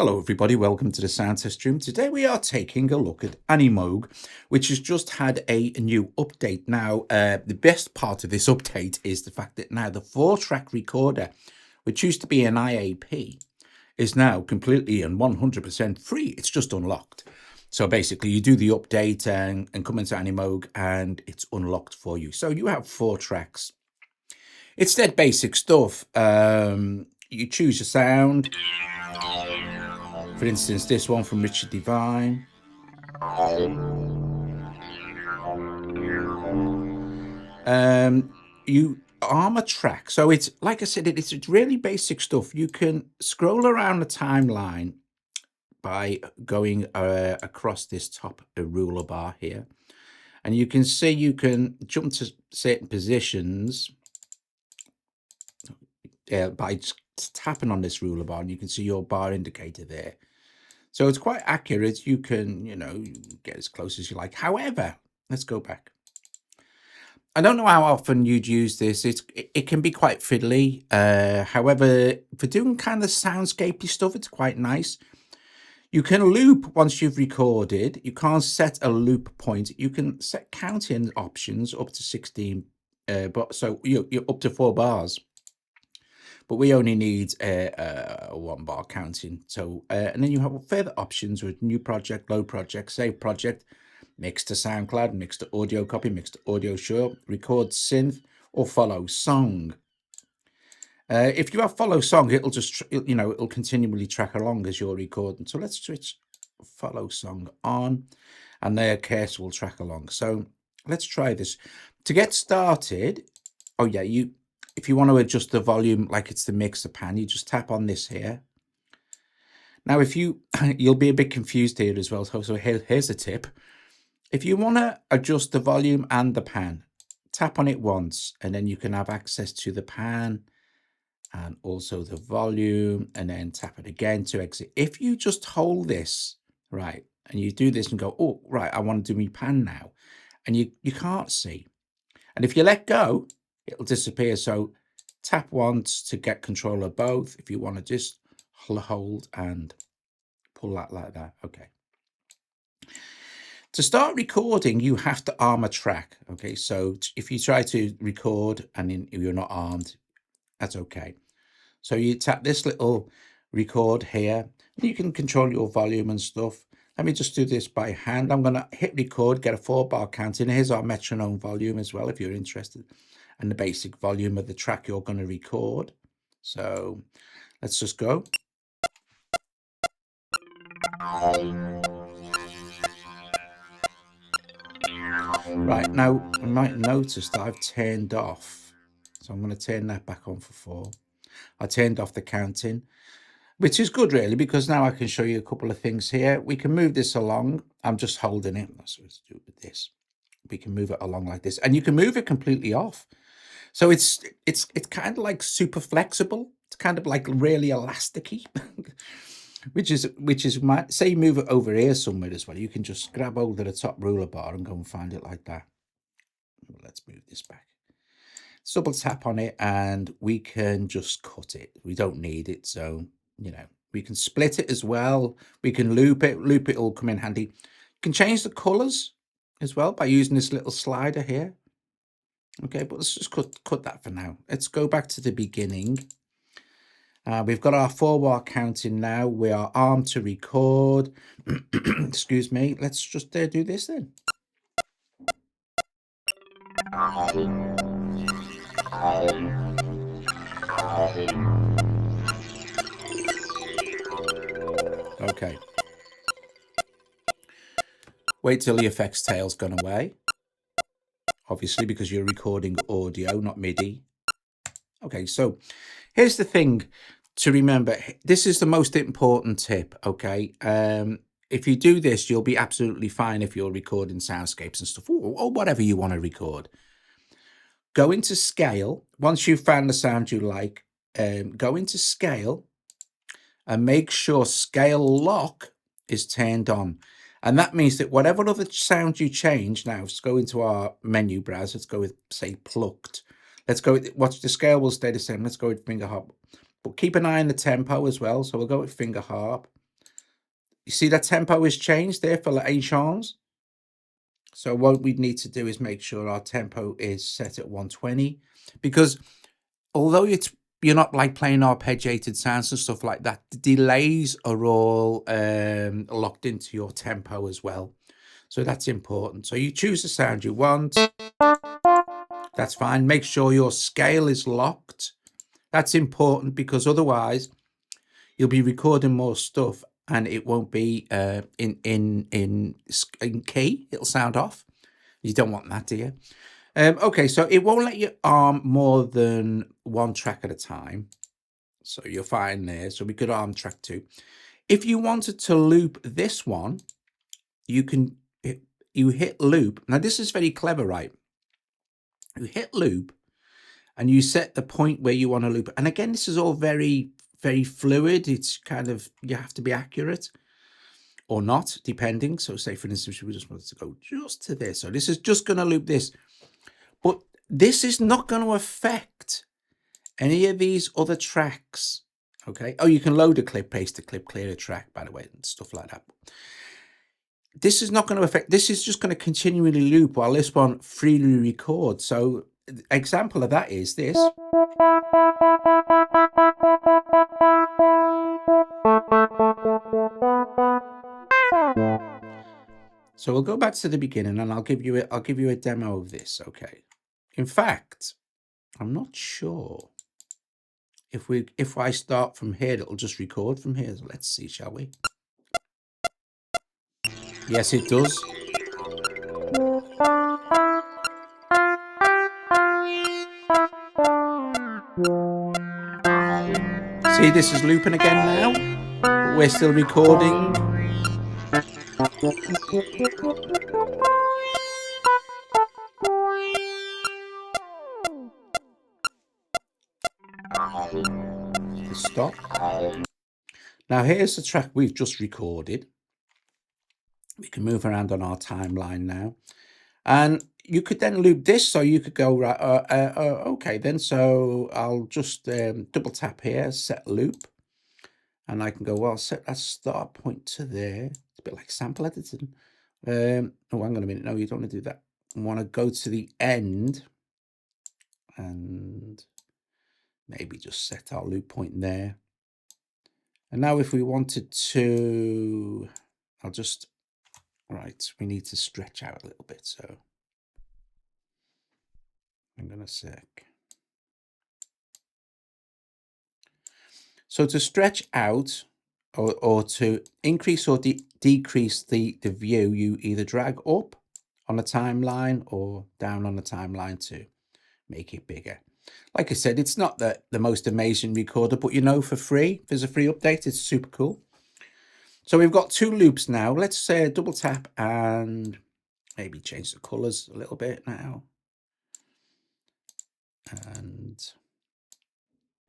Hello everybody, welcome to the sound test room. Today we are taking a look at Animoog, which has just had a new update. Now, the best part of this update is the fact that now the 4-track recorder, which used to be an IAP, is now completely and 100% free. It's just unlocked. So basically you do the update and come into Animoog and it's unlocked for you. So you have 4 tracks. It's that basic stuff. You choose your sound. For instance, this one from Richard Devine. You arm a track. So it's, like I said, it's really basic stuff. You can scroll around the timeline by going across this top ruler bar here. And you can see you can jump to certain positions by tapping on this ruler bar, and you can see your bar indicator there. So it's quite accurate. You can, get as close as you like. However, let's go back. I don't know how often you'd use this. It can be quite fiddly. However, for doing kind of soundscapey stuff, it's quite nice. You can loop once you've recorded. You can't set a loop point. You can set counting options up to 16, but so you're up to 4 bars. But we only need a 1 bar counting. So, and then you have further options with new project, low project, save project, mix to SoundCloud, mix to audio copy, mix to audio show, record synth, or follow song. If you have follow song, it'll just, it'll continually track along as you're recording. So let's switch follow song on, and their case will track along. So let's try this. To get started, oh yeah, if you want to adjust the volume like it's the mixer pan, you just tap on this here. Now, if you'll be a bit confused here as well. So here's a tip. If you want to adjust the volume and the pan, tap on it once, and then you can have access to the pan and also the volume, and then tap it again to exit. If you just hold this, right, and you do this and go, oh, right, I want to do my pan now, and you can't see. And if you let go, it'll disappear. So tap once to get control of both. If you want to just hold and pull that like that. Okay. To start recording, you have to arm a track. Okay. So if you try to record and you're not armed, that's okay. So you tap this little record here. You can control your volume and stuff. Let me just do this by hand. I'm going to hit record, get a 4 bar count in. Here's our metronome volume as well, if you're interested, and the basic volume of the track you're going to record. So let's just go. Right, now you might notice that I've turned off. So I'm going to turn that back on for 4. I turned off the counting, which is good really, because now I can show you a couple of things here. We can move this along. I'm just holding it. Let's do it with this. We can move it along like this, and you can move it completely off. So it's kind of like super flexible. It's kind of like really elasticy, which is say you move it over here somewhere as well. You can just grab hold of the top ruler bar and go and find it like that. Let's move this back. Double tap on it and we can just cut it. We don't need it. So, we can split it as well. We can loop it. Loop it will come in handy. You can change the colors as well by using this little slider here. Okay, but let's just cut that for now. Let's go back to the beginning. We've got our 4 bar counting now. We are armed to record. Excuse me. Let's just do this then. Okay. Wait till the effects tail's gone away. Obviously, because you're recording audio, not MIDI. Okay, so here's the thing to remember. This is the most important tip, okay? If you do this, you'll be absolutely fine if you're recording soundscapes and stuff, or whatever you want to record. Go into scale. Once you've found the sound you like, go into scale and make sure scale lock is turned on. And that means that whatever other sound you change, now let's go into our menu browser. Let's go with, say, plucked. Let's go with, watch the scale will stay the same. Let's go with finger harp. But keep an eye on the tempo as well. So we'll go with finger harp. You see that tempo is changed there for the Asians. So what we need to do is make sure our tempo is set at 120, because although you're not like playing arpeggiated sounds and stuff like that, the delays are all locked into your tempo as well. So that's important. So you choose the sound you want. That's fine. Make sure your scale is locked. That's important, because otherwise you'll be recording more stuff and it won't be in key. It'll sound off. You don't want that, do you? Okay, so it won't let you arm more than one track at a time. So you're fine there. So we could arm track 2. If you wanted to loop this one, you can you hit loop. Now this is very clever, right? You hit loop and you set the point where you want to loop. And again, this is all very, very fluid. It's kind of, you have to be accurate or not, depending. So say, for instance, we just wanted to go just to this. So this is just going to loop this. But this is not going to affect any of these other tracks. Okay. Oh, you can load a clip, paste a clip, clear a track, by the way, and stuff like that. This is not going to affect, this is just going to continually loop while this one freely records. So example of that is this. So we'll go back to the beginning and I'll give you a demo of this. Okay. In fact, I'm not sure if I start from here, it'll just record from here. So let's see, shall we? Yes, it does. See, this is looping again now, but we're still recording. Stop. Now here's the track we've just recorded. We can move around on our timeline now, and you could then loop this. So you could go right. Okay, then. So I'll just double tap here, set loop, and I can go. Well, set that start point to there. It's a bit like sample editing. Oh, hang on a minute. No, you don't want to do that. I want to go to the end, and maybe just set our loop point there. And now if we wanted to, I'll just, right, we need to stretch out a little bit. So hang on a sec. So to stretch out or to increase or decrease the view, you either drag up on a timeline or down on a timeline to make it bigger. Like I said, it's not the most amazing recorder, but you know, for free, if there's a free update, it's super cool. So we've got 2 loops now. Let's say double tap and maybe change the colors a little bit now. And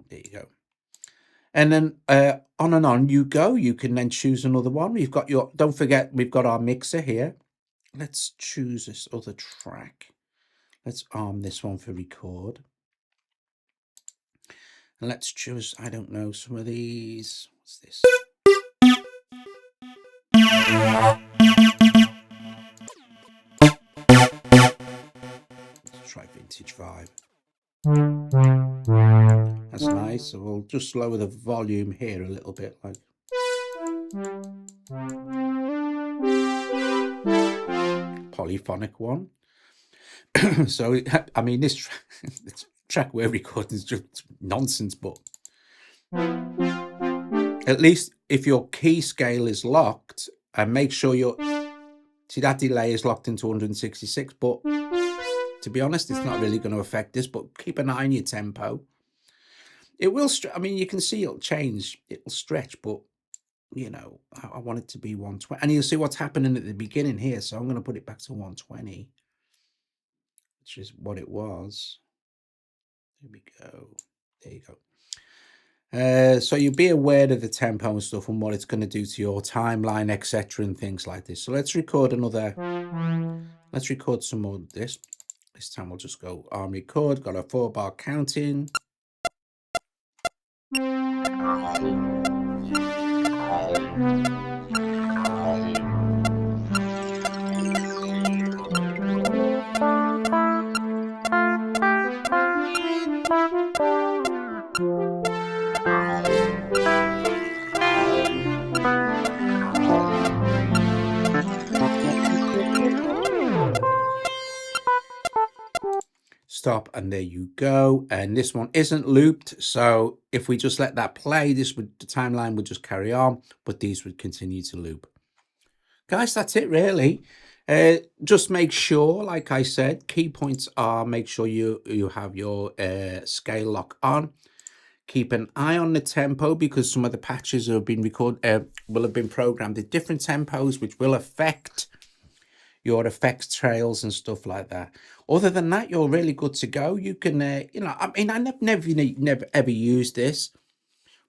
there you go. And then on and on you go. You can then choose another one. We've got your, don't forget, we've got our mixer here. Let's choose this other track. Let's arm this one for record. And let's choose, I don't know, some of these. What's this? Let's try Vintage Vibe. That's nice. So we'll just lower the volume here a little bit, like. Polyphonic one. So, I mean, this track we're recording is just nonsense, but at least if your key scale is locked, and make sure your, see that delay is locked into 166, but to be honest, it's not really going to affect this, but keep an eye on your tempo. It will, I mean, you can see it'll change, it'll stretch, but you know, I want it to be 120. And you'll see what's happening at the beginning here. So I'm going to put it back to 120, which is what it was. There we go. There you go. So you'll be aware of the tempo and stuff and what it's going to do to your timeline, etc. and things like this. So let's record another. Let's record some more of this. This time we'll just go arm record. Got a 4-bar counting. Stop, and there you go. And this one isn't looped, so if we just let that play, the timeline would just carry on, but these would continue to loop. Guys, that's it really. Just make sure, like I said, key points are, make sure you have your scale lock on. Keep an eye on the tempo, because some of the patches have been will have been programmed at different tempos, which will affect your effects trails and stuff like that. Other than that, you're really good to go. You can, you know, I mean, I never ever used this,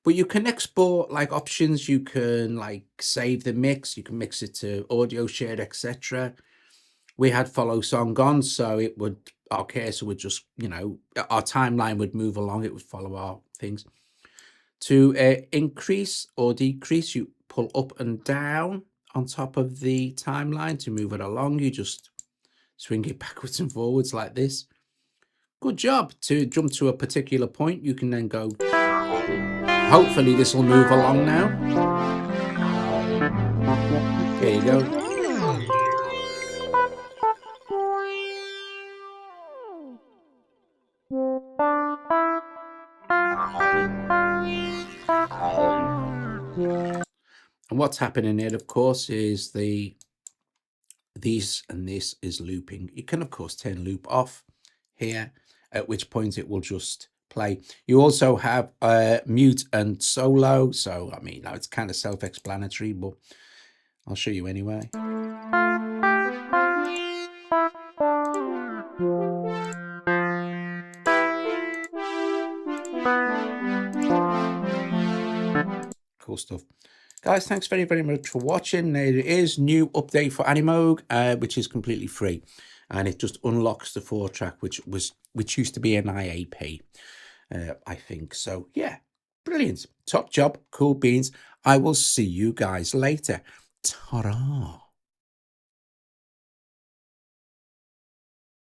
but you can export like options. You can like save the mix. You can mix it to audio share, etc. We had follow song on, so it would, our cursor would just, you know, our timeline would move along. It would follow our things. To increase or decrease, you pull up and down on top of the timeline. To move it along, you just swing it backwards and forwards like this. Good job. To jump to a particular point, you can then go, hopefully this will move along now. There you go. And what's happening here, of course, is these and this is looping. You can, of course, turn loop off here, at which point it will just play. You also have mute and solo. So, I mean, it's kind of self-explanatory, but I'll show you anyway. Cool stuff. Guys, thanks very, very much for watching. There is new update for Animoog, which is completely free. And it just unlocks the 4-track, which used to be an IAP, I think. So, yeah, brilliant. Top job, cool beans. I will see you guys later. Ta-ra.